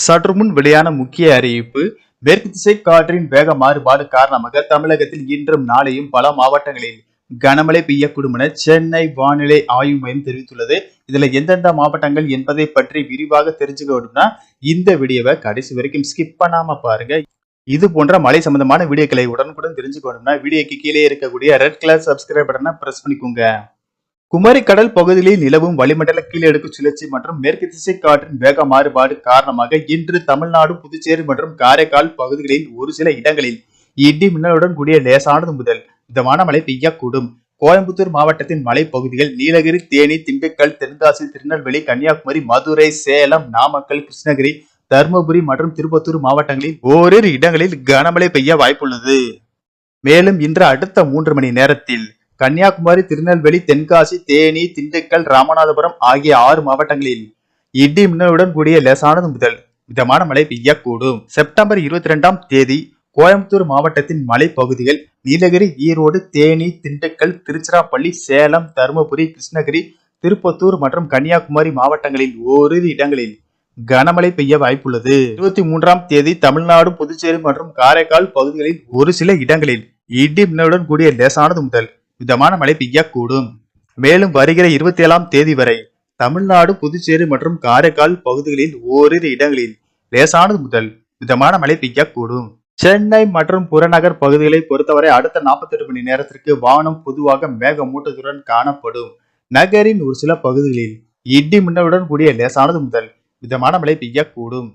சற்று முன் வெளியான முக்கிய அறிவிப்பு. மேற்கு திசை காற்றின் வேக மாறுபாடு காரணமாக தமிழகத்தில் இன்றும் நாளையும் பல மாவட்டங்களில் கனமழை பெய்யக்கூடும் என சென்னை வானிலை ஆய்வு மையம் தெரிவித்துள்ளது. இதுல எந்தெந்த மாவட்டங்கள் என்பதை பற்றி விரிவாக தெரிஞ்சுக்கணும்னா இந்த வீடியோவை கடைசி வரைக்கும் ஸ்கிப் பண்ணாம பாருங்க. இது போன்ற மழை சம்பந்தமான வீடியோக்களை உடனுக்குடன் தெரிஞ்சுக்கணும்னா வீடியோக்கு கீழே இருக்கக்கூடிய ரெட் கலர் சப்ஸ்கிரைப் பட்டனை பிரஸ் பண்ணிக்கோங்க. குமரி கடல் பகுதிகளில் நிலவும் வளிமண்டல கீழடுக்கு சுழற்சி மற்றும் மேற்கு திசை காற்றின் வேக மாறுபாடு காரணமாக இன்று தமிழ்நாடு, புதுச்சேரி மற்றும் காரைக்கால் பகுதிகளில் ஒரு சில இடங்களில் இடி மின்னலுடன் கூடிய லேசானது முதல் மிதமான மழை பெய்யக்கூடும். கோயம்புத்தூர் மாவட்டத்தின் மலைப்பகுதிகள், நீலகிரி, தேனி, திண்டுக்கல், தென்காசி, திருநெல்வேலி, கன்னியாகுமரி, மதுரை, சேலம், நாமக்கல், கிருஷ்ணகிரி, தருமபுரி மற்றும் திருப்பத்தூர் மாவட்டங்களில் ஓரிரு இடங்களில் கனமழை பெய்ய வாய்ப்புள்ளது. மேலும் இன்று அடுத்த 3 மணி நேரத்தில் கன்னியாகுமரி, திருநெல்வேலி, தென்காசி, தேனி, திண்டுக்கல், ராமநாதபுரம் ஆகிய 6 மாவட்டங்களில் இடி மின்னலுடன் கூடிய லேசானது முதல் மிதமான மழை பெய்யக்கூடும். செப்டம்பர் 22ஆம் தேதி கோயம்புத்தூர் மாவட்டத்தின் மலைப்பகுதிகள், நீலகிரி, ஈரோடு, தேனி, திண்டுக்கல், திருச்சிராப்பள்ளி, சேலம், தருமபுரி, கிருஷ்ணகிரி, திருப்பத்தூர் மற்றும் கன்னியாகுமரி மாவட்டங்களில் ஓரிரு இடங்களில் கனமழை பெய்ய வாய்ப்புள்ளது. 23ஆம் தேதி தமிழ்நாடு, புதுச்சேரி மற்றும் காரைக்கால் பகுதிகளில் ஒரு சில இடங்களில் இடி மின்னலுடன் கூடிய லேசானது முதல் மிதமான மழை பெய்யக்கூடும். மேலும் வருகிற 27ஆம் தேதி வரை தமிழ்நாடு, புதுச்சேரி மற்றும் காரைக்கால் பகுதிகளில் ஓரிரு இடங்களில் லேசானது முதல் மிதமான மழை பெய்யக்கூடும். சென்னை மற்றும் புறநகர் பகுதிகளை பொறுத்தவரை அடுத்த 48 மணி நேரத்திற்கு வானம் பொதுவாக மேகமூட்டத்துடன் காணப்படும். நகரின் ஒரு சில பகுதிகளில் இடி மின்னலுடன் கூடிய லேசானது முதல் மிதமான மழை பெய்யக்கூடும்.